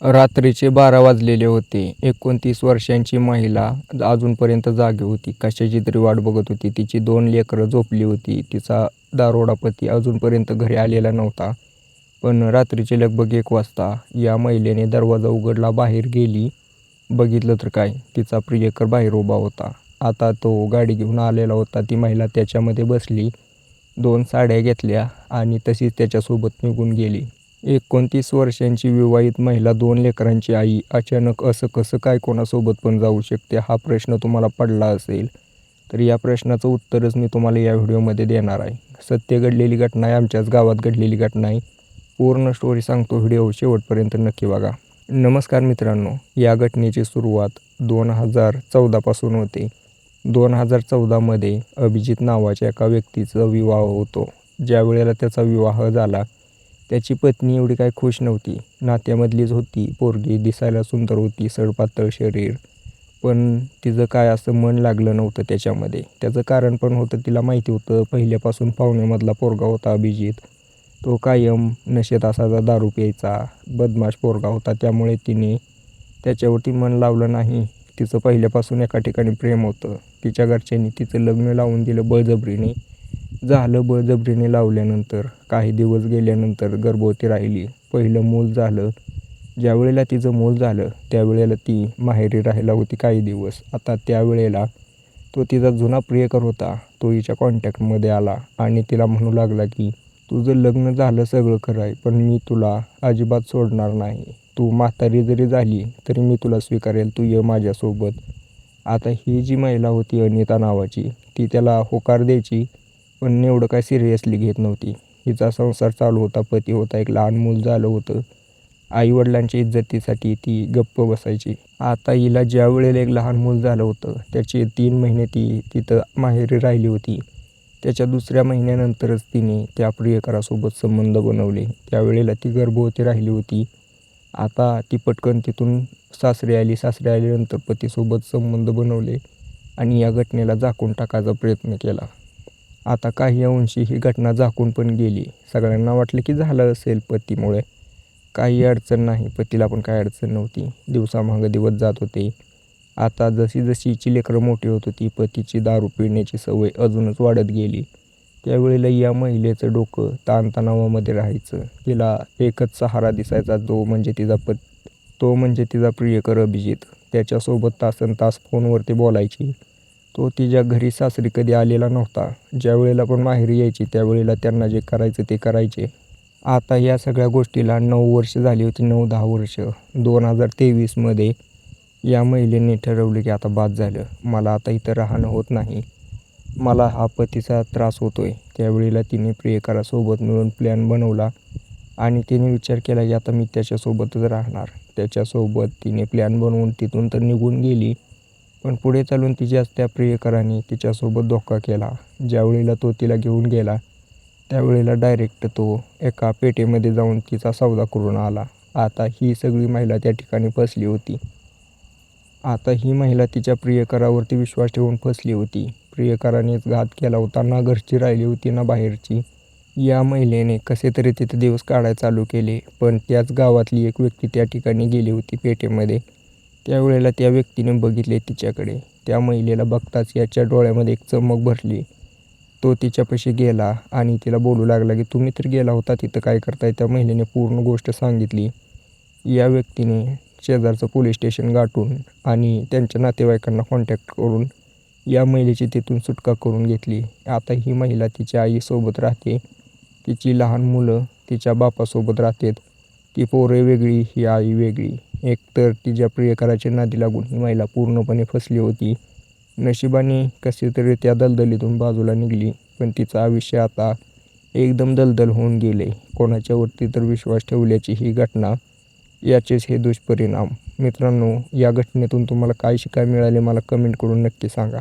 रात्रीचे 12 वाजलेले होते. 29 वर्षांची महिला अजूनपर्यंत जागी होती. कशाची तरी वाट बघत होती. तिची 2 लेकरं झोपली होती. तिचा दारोडा पती अजूनपर्यंत घरी आलेला नव्हता. पण रात्रीचे लगभग 1 वाजता या महिलेने दरवाजा उघडला, बाहेर गेली. बघितलं तर काय, तिचा प्रियकर बाहेर उभा होता. आता तो गाडी घेऊन आलेला होता. ती महिला त्याच्यामध्ये बसली, 2 साड्या घेतल्या आणि तशीच त्याच्यासोबत निघून गेली. 29 वर्षांची विवाहित महिला, 2 लेकरांची आई अचानक असं कसं काय कोणासोबत पण जाऊ शकते, हा प्रश्न तुम्हाला पडला असेल तर या प्रश्नाचं उत्तरच मी तुम्हाला या व्हिडिओमध्ये देणार आहे. सत्य घडलेली घटना आहे, आमच्याच गावात घडलेली घटना आहे. पूर्ण स्टोरी सांगतो, व्हिडिओ शेवटपर्यंत नक्की बघा. नमस्कार मित्रांनो, या घटनेची सुरुवात 2014 पासून होते. 2014मध्ये अभिजित नावाच्या एका व्यक्तीचा विवाह होतो. ज्या वेळेला त्याचा विवाह झाला, त्याची पत्नी एवढी काही खुश नव्हती. नात्यामधलीच होती पोरगी, दिसायला सुंदर होती, सडपातळ शरीर, पण तिचं काय असं मन लागलं नव्हतं त्याच्यामध्ये. त्याचं कारण पण होतं, तिला माहिती होतं पहिल्यापासून पाहुण्यामधला पोरगा होता अभिजित. तो कायम नशेत असायचा, दारू प्यायचा, बदमाश पोरगा होता. त्यामुळे तिने त्याच्यावरती मन लावलं नाही. तिचं पहिल्यापासून एका ठिकाणी प्रेम होतं. तिच्या घरच्यांनी तिचं लग्न लावून दिलं बळजबरीने. झालं, बळजबरीने लावल्यानंतर काही दिवस गेल्यानंतर गर्भवती राहिली. पहिलं मूल झालं. ज्यावेळेला तिचं मूल झालं त्यावेळेला ती माहेरी राहायला होती काही दिवस. आता त्यावेळेला तो तिचा जुना प्रियकर होता, तो हिच्या कॉन्टॅक्टमध्ये आला आणि तिला म्हणू लागला की तुझं लग्न झालं, सगळं खरं आहे, पण मी तुला अजिबात सोडणार नाही. तू म्हातारी जरी झाली तरी मी तुला स्वीकारेल, तू ये माझ्यासोबत. आता ही जी महिला होती अनिता नावाची, ती त्याला होकार द्यायची, पण एवढं काय सिरियसली घेत नव्हती. हिचा संसार चालू होता, पती होता, एक लहान मूल झालं होतं. आईवडिलांच्या इज्जतीसाठी ती गप्प बसायची. आता हिला ज्या वेळेला एक लहान मूल झालं होतं, त्याचे 3 महिने ती तिथं माहेरी राहिली होती. त्याच्या दुसऱ्या महिन्यानंतरच तिने त्या प्रियकरासोबत संबंध बनवले. त्यावेळेला ती गर्भवती राहिली होती. आता ती पटकन तिथून सासरी आली. सासरी आल्यानंतर पतीसोबत संबंध बनवले आणि या घटनेला झाकून टाकायचा प्रयत्न केला. आता काही अंशी ही घटना झाकून पण गेली. सगळ्यांना वाटलं की झालं असेल पतीमुळे, काही अडचण नाही. पतीला पण काही अडचण नव्हती. दिवसामागं दिवस जात होते. आता जशी जशी हिची लेकरं मोठी होत होती, पतीची दारू पिण्याची सवय अजूनच वाढत गेली. त्यावेळेला या महिलेचं डोकं ताणतणावामध्ये राहायचं. तिला एकच सहारा दिसायचा, तो म्हणजे तिचा प्रियकर अभिजित. त्याच्यासोबत तासनतास फोनवरती बोलायची. तो तिच्या घरी सासरी कधी आलेला नव्हता. ज्या वेळेला पण माहेरी यायची त्यावेळेला त्यांना जे करायचं ते करायचे. आता या सगळ्या गोष्टीला 9 वर्ष झाली होती, 9-10 वर्ष. 2023मध्ये या महिलेने ठरवलं की आता बास झालं, मला आता इथं राहणं होत नाही, मला हा पतीचा त्रास होतोय. त्यावेळेला तिने प्रियकरासोबत मिळून प्लॅन बनवला आणि तिने विचार केला की आता मी त्याच्यासोबतच राहणार. त्याच्यासोबत तिने प्लॅन बनवून तिथून तर निघून गेली, पण पुढे चालून तिच्याच त्या प्रियकराने तिच्यासोबत धोका केला. ज्यावेळेला तो तिला घेऊन गेला त्यावेळेला डायरेक्ट तो एका पेठेमध्ये जाऊन तिचा सौदा करून आला. आता ही सगळी महिला त्या ठिकाणी फसली होती. आता ही महिला तिच्या प्रियकरावरती विश्वास ठेवून फसली होती. प्रियकरानेच घात केला होता, ना घरची राहिली होती ना बाहेरची. या महिलेने कसे तरी तिथे दिवस काढायला चालू केले, पण त्याच गावातली एक व्यक्ती त्या ठिकाणी गेली होती पेठेमध्ये. त्यावेळेला त्या व्यक्तीने बघितले तिच्याकडे. त्या महिलेला बघताच याच्या डोळ्यामध्ये एक चमक भरली. तो तिच्यापाशी गेला आणि तिला बोलू लागला की तुम्ही तर गेला होता तिथं, काय करताय? त्या महिलेने पूर्ण गोष्ट सांगितली. या व्यक्तीने शेजारचं पोलीस स्टेशन गाठून आणि त्यांच्या नातेवाईकांना कॉन्टॅक्ट करून या महिलेची तिथून सुटका करून घेतली. आता ही महिला तिच्या आईसोबत राहते. तिची लहान मुलं तिच्या बापासोबत राहतात. ती पोरं वेगळी, ही आई वेगळी. एकतर तिच्या प्रियकराच्या नादी लागून ही महिला पूर्णपणे फसली होती. नशिबाने कसे तरी त्या दलदलीतून बाजूला निघली, पण तिचं आयुष्य आता एकदम दलदल होऊन गेले. कोणाच्यावरती तर विश्वास ठेवल्याची ही घटना, याचेच हे दुष्परिणाम. मित्रांनो, या घटनेतून तुम्हाला काय शिकायला मिळाले मला कमेंट करून नक्की सांगा.